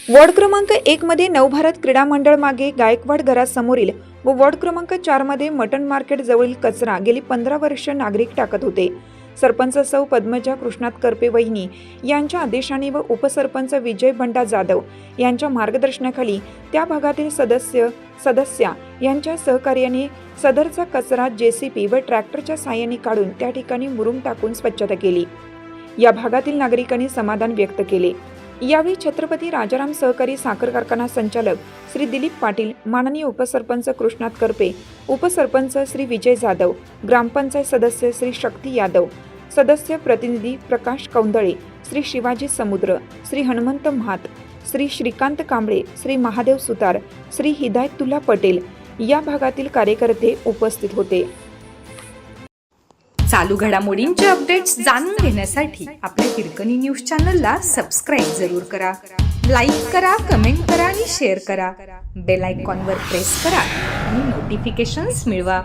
Ward क्रमांक 1 मध्ये नवभारत क्रीडा मंडळ मागे गायकवाड घरासमोरील व वॉर्ड क्रमांक 4 मध्ये मटन मार्केट जवळील कचरा गेली 15 वर्ष नागरिक टाकत होते। सरपंच सौ पद्मजा कृष्णात करपे वहिनी यांच्या आदेशाने व उपसरपंच विजय बंडा जाधव यांच्या मार्गदर्शनाखाली त्या भागातील सदस्या यांच्या सहकार्याने सदरचा कचरा जेसीपी व ट्रॅक्टरच्या साहाय्याने काढून त्या ठिकाणी मुरुम टाकून स्वच्छता केली। या भागातील नागरिकांनी समाधान व्यक्त केले। यावेळी छत्रपती राजाराम सहकारी साखर कारखाना संचालक श्री दिलीप पाटील, माननीय उपसरपंच कृष्णात करपे, उपसरपंच श्री विजय जाधव, ग्रामपंचायत सदस्य श्री शक्ती यादव, सदस्य प्रतिनिधी प्रकाश कौंदळे, श्री शिवाजी समुद्र, श्री हनुमंत म्हात, श्री श्रीकांत कांबळे, श्री महादेव सुतार, श्री हिदायतुल्ला पटेल या भागातील कार्यकर्ते उपस्थित होते। चालू घडामोडींचे अपडेट्स जाणून घेण्यासाठी आपल्या हिरकणी न्यूज चॅनलला सबस्क्राईब जरूर करा, लाईक करा, कमेंट करा आणि शेअर करा। बेल आयकॉनवर प्रेस करा आणि नोटिफिकेशन्स मिळवा।